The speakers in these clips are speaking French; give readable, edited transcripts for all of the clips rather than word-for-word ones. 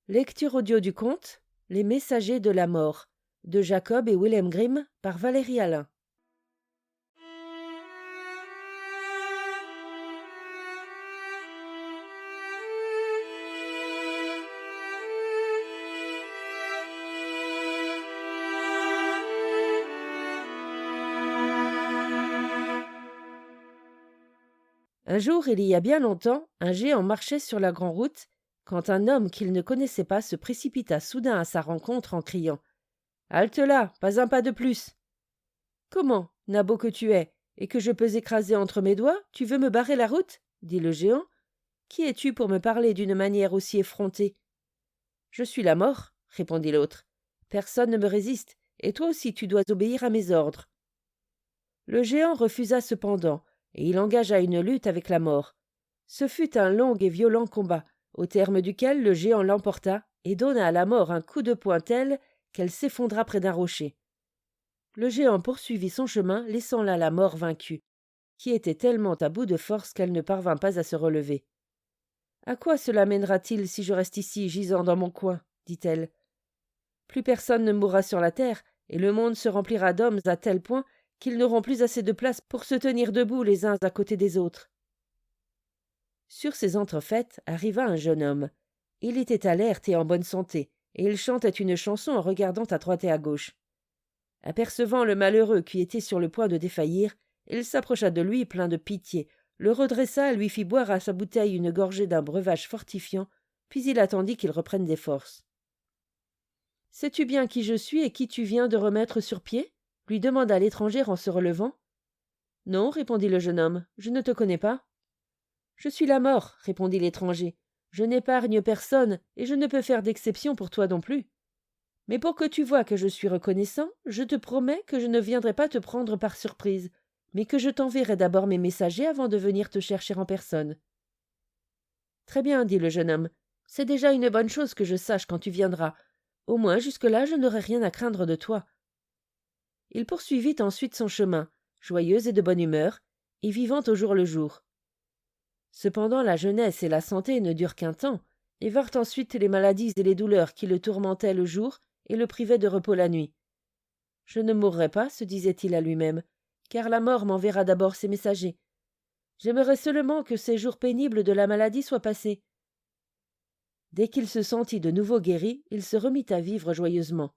Lecture audio du conte Les messagers de la mort de Jacob et Wilhelm Grimm par Valérie Alain. Un jour, il y a bien longtemps, un géant marchait sur la grande route quand un homme qu'il ne connaissait pas se précipita soudain à sa rencontre en criant « Halte là, pas un pas de plus !»« Comment, nabot que tu es, et que je peux écraser entre mes doigts, tu veux me barrer la route ?» dit le géant. « Qui es-tu pour me parler d'une manière aussi effrontée ?»« Je suis la mort, » répondit l'autre. « Personne ne me résiste, et toi aussi tu dois obéir à mes ordres. » Le géant refusa cependant, et il engagea une lutte avec la mort. Ce fut un long et violent combat, au terme duquel le géant l'emporta et donna à la mort un coup de poing tel qu'elle s'effondra près d'un rocher. Le géant poursuivit son chemin, laissant là la mort vaincue, qui était tellement à bout de force qu'elle ne parvint pas à se relever. « À quoi cela mènera-t-il si je reste ici, gisant dans mon coin ?» dit-elle. « Plus personne ne mourra sur la terre, et le monde se remplira d'hommes à tel point qu'ils n'auront plus assez de place pour se tenir debout les uns à côté des autres. » Sur ces entrefaites arriva un jeune homme. Il était alerte et en bonne santé, et il chantait une chanson en regardant à droite et à gauche. Apercevant le malheureux qui était sur le point de défaillir, il s'approcha de lui plein de pitié, le redressa et lui fit boire à sa bouteille une gorgée d'un breuvage fortifiant, puis il attendit qu'il reprenne des forces. « Sais-tu bien qui je suis et qui tu viens de remettre sur pied ?» lui demanda l'étranger en se relevant. « Non, répondit le jeune homme, je ne te connais pas. »« Je suis la mort, répondit l'étranger. Je n'épargne personne, et je ne peux faire d'exception pour toi non plus. Mais pour que tu vois que je suis reconnaissant, je te promets que je ne viendrai pas te prendre par surprise, mais que je t'enverrai d'abord mes messagers avant de venir te chercher en personne. »« Très bien, dit le jeune homme. C'est déjà une bonne chose que je sache quand tu viendras. Au moins jusque-là, je n'aurai rien à craindre de toi. » Il poursuivit ensuite son chemin, joyeux et de bonne humeur, et vivant au jour le jour. Cependant la jeunesse et la santé ne durent qu'un temps, et vinrent ensuite les maladies et les douleurs qui le tourmentaient le jour et le privaient de repos la nuit. « Je ne mourrai pas, se disait-il à lui-même, car la mort m'enverra d'abord ses messagers. J'aimerais seulement que ces jours pénibles de la maladie soient passés. » Dès qu'il se sentit de nouveau guéri, il se remit à vivre joyeusement.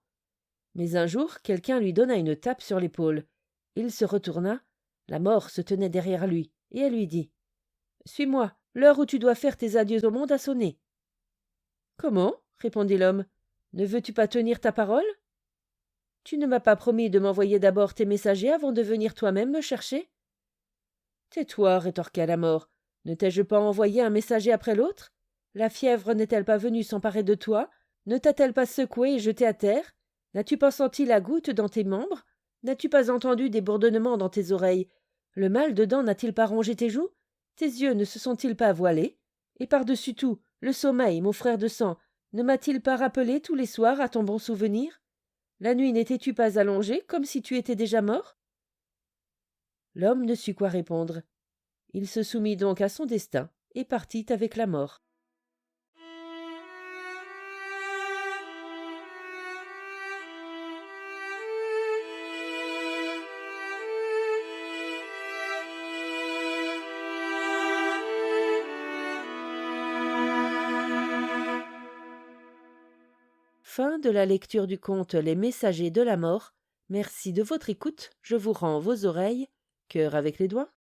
Mais un jour, quelqu'un lui donna une tape sur l'épaule. Il se retourna, la mort se tenait derrière lui, et elle lui dit « Suis-moi, l'heure où tu dois faire tes adieux au monde a sonné. »« Comment ?» répondit l'homme. « Ne veux-tu pas tenir ta parole ? Tu ne m'as pas promis de m'envoyer d'abord tes messagers avant de venir toi-même me chercher ? » ?»« Tais-toi, rétorqua la mort. Ne t'ai-je pas envoyé un messager après l'autre ? La fièvre n'est-elle pas venue s'emparer de toi ? Ne t'a-t-elle pas secoué et jeté à terre ? N'as-tu pas senti la goutte dans tes membres ? N'as-tu pas entendu des bourdonnements dans tes oreilles ? Le mal de dents n'a-t-il pas rongé tes joues ? Tes yeux ne se sont-ils pas voilés ? Et par-dessus tout, le sommeil, mon frère de sang, ne m'a-t-il pas rappelé tous les soirs à ton bon souvenir ? La nuit n'étais-tu pas allongé comme si tu étais déjà mort ? » L'homme ne sut quoi répondre. Il se soumit donc à son destin et partit avec la mort. Fin de la lecture du conte Les messagers de la mort. Merci de votre écoute. Je vous rends vos oreilles. Cœur avec les doigts.